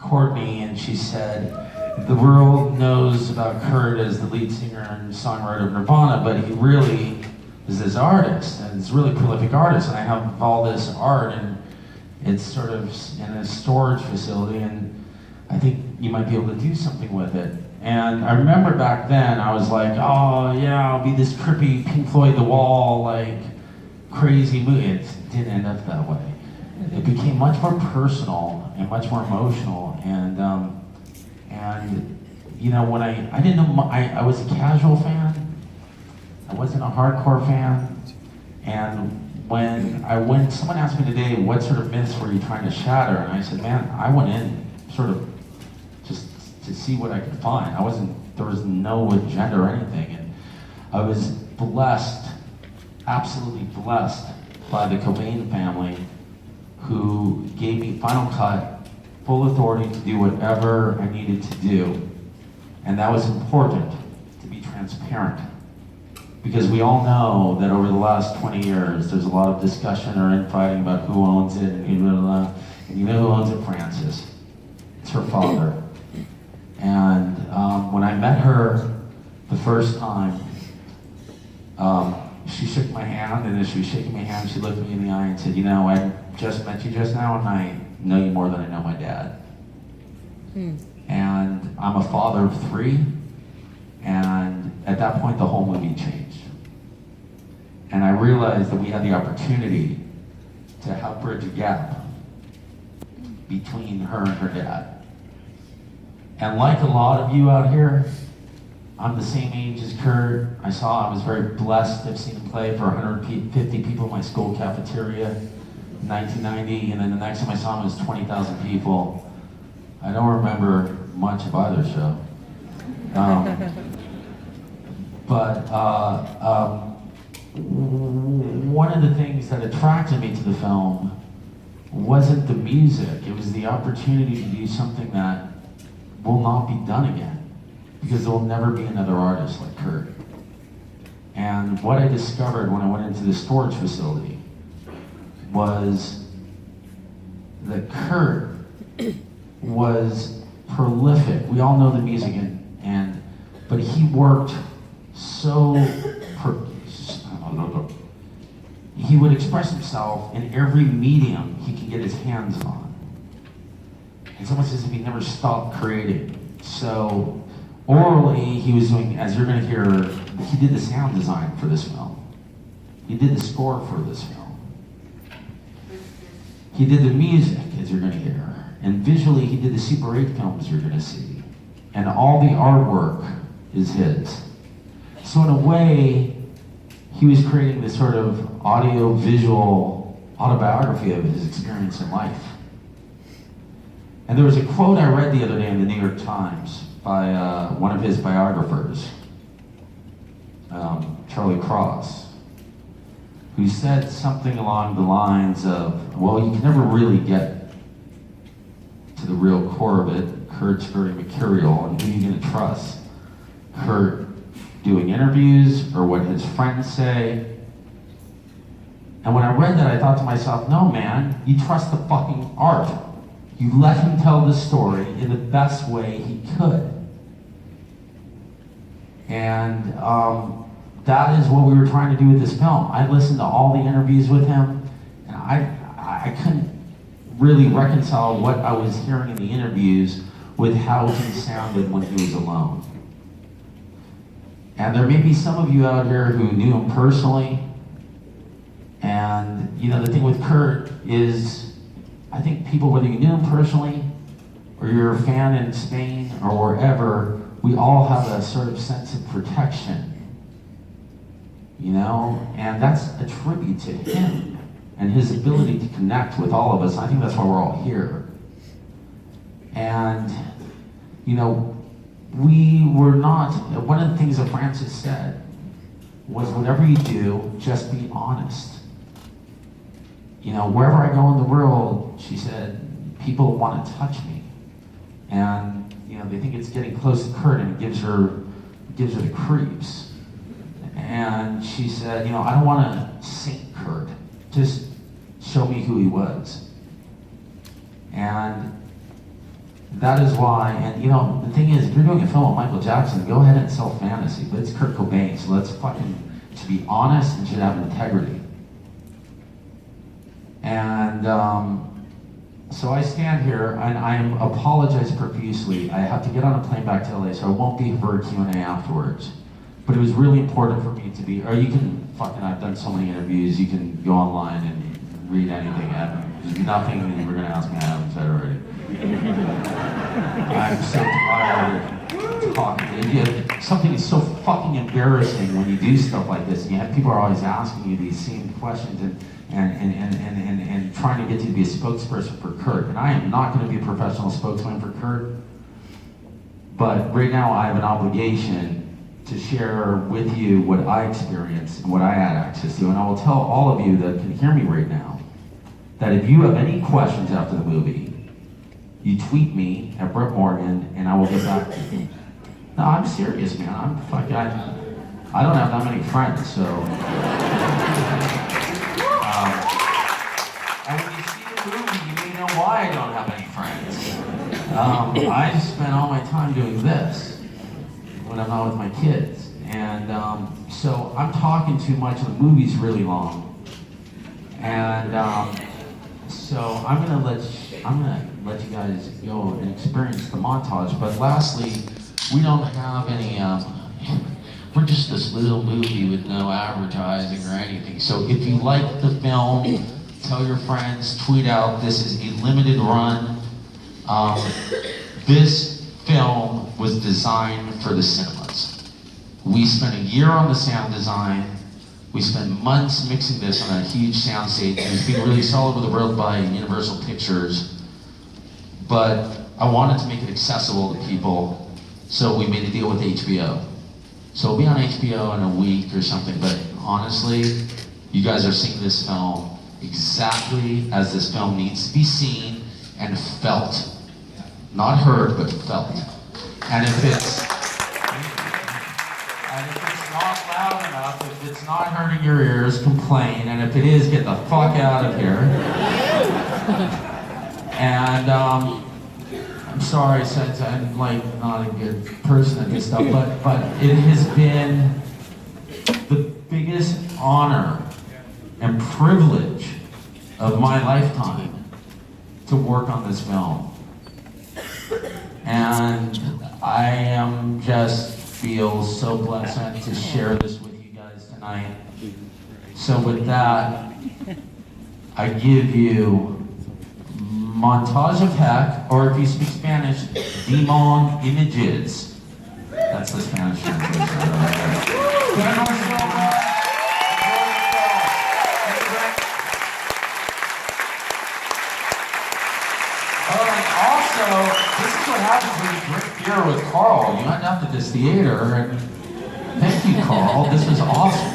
Courtney, and she said, the world knows about Kurt as the lead singer and songwriter of Nirvana, but he really is this artist, and it's a really prolific artist, and I have all this art, and it's sort of in a storage facility, and I think you might be able to do something with it. And I remember back then, I was like, oh yeah, I'll be this trippy Pink Floyd The Wall, like, crazy movie. It didn't end up that way. It became much more personal and much more emotional, and you know, when I didn't know, I was a casual fan, I wasn't a hardcore fan, and when someone asked me today, what sort of myths were you trying to shatter, and I said, man, I went in sort of just to see what I could find. There was no agenda or anything, and I was blessed, absolutely blessed by the Cobain family, who gave me final cut, full authority to do whatever I needed to do. And that was important, to be transparent. Because we all know that over the last 20 years, there's a lot of discussion or infighting about who owns it, and you know who owns it? Frances. It's her father. And when I met her the first time, she shook my hand, and as she was shaking my hand, she looked me in the eye and said, you know, I just met you just now, and I know you more than I know my dad. And I'm a father of 3, and at that point, the whole movie changed. And I realized that we had the opportunity to help bridge a gap between her and her dad. And like a lot of you out here, I'm the same age as Kurt. I was very blessed to have seen him play for 150 people in my school cafeteria in 1990, and then the next time I saw him was 20,000 people. I don't remember much of either show. But one of the things that attracted me to the film wasn't the music, it was the opportunity to do something that will not be done again, because there will never be another artist like Kurt. And what I discovered when I went into the storage facility was that Kurt was prolific. We all know the music, but he worked he would express himself in every medium he could get his hands on. It's almost as if he never stopped creating. So orally, he was doing, as you're going to hear, he did the sound design for this film. He did the score for this film. He did the music, as you're going to hear. And visually, he did the Super 8 films you're going to see. And all the artwork is his. So in a way, he was creating this sort of audio-visual autobiography of his experience in life. And there was a quote I read the other day in the New York Times by one of his biographers, Charlie Cross, who said something along the lines of, well, you can never really get to the real core of it. Kurt's very mercurial, and who are you going to trust? Kurt doing interviews or what his friends say? And when I read that, I thought to myself, no, man, you trust the fucking art. You let him tell the story in the best way he could. And that is what we were trying to do with this film. I listened to all the interviews with him, and I couldn't really reconcile what I was hearing in the interviews with how he sounded when he was alone. And there may be some of you out here who knew him personally, and you know, the thing with Kurt is, I think people, whether you knew him personally, or you're a fan in Spain, or wherever, we all have a sort of sense of protection, you know? And that's a tribute to him, and his ability to connect with all of us. I think that's why we're all here. And, you know, we were not, one of the things that Frances said was, whatever you do, just be honest. You know, wherever I go in the world, she said, people want to touch me. And, you know, they think it's getting close to Kurt, and it gives her the creeps. And she said, you know, I don't want to saint Kurt. Just show me who he was. And that is why, and you know, the thing is, if you're doing a film with Michael Jackson, go ahead and sell fantasy, but it's Kurt Cobain, so let's fucking, to be honest and should have integrity. And so I stand here and I apologize profusely. I have to get on a plane back to LA, so I won't be for a Q&A afterwards. But it was really important for me to be, or you can, I've done so many interviews, you can go online and read anything. There's nothing that you were gonna ask me I haven't said already. I'm so tired of talking. Something is so fucking embarrassing when you do stuff like this, and you have people are always asking you these same questions and trying to get you to be a spokesperson for Kurt. And I am not going to be a professional spokesman for Kurt, but right now I have an obligation to share with you what I experienced and what I had access to. And I will tell all of you that can hear me right now that if you have any questions after the movie, you tweet me at Brett Morgen and I will get back to you. No, I'm serious, man. I don't have that many friends, so. And when you see the movie, you may know why I don't have any friends. I spend all my time doing this when I'm not with my kids. And so I'm talking too much, and the movie's really long. And so I'm gonna let you guys go and experience the montage. But lastly, we don't have any, we're just this little movie with no advertising or anything. So if you like the film, tell your friends, tweet out, this is a limited run. This film was designed for the cinemas. We spent a year on the sound design. We spent months mixing this on a huge sound stage. It was being released all over the world by Universal Pictures. But I wanted to make it accessible to people, so we made a deal with HBO. So it'll be on HBO in a week or something, but honestly, you guys are seeing this film exactly as this film needs to be seen and felt. Not heard, but felt. And if it's not loud enough, if it's not hurting your ears, complain, and if it is, get the fuck out of here. And I'm sorry since I'm like not a good person at this stuff, but it has been the biggest honor and privilege of my lifetime to work on this film. And I just feel so blessed to share this with you guys tonight. So with that, I give you Montage of Heck, or if you speak Spanish, Demon Images. That's the Spanish translation. Also, this is what happens when you drink beer with Carl. You end up at this theater, and thank you, Carl. This was awesome.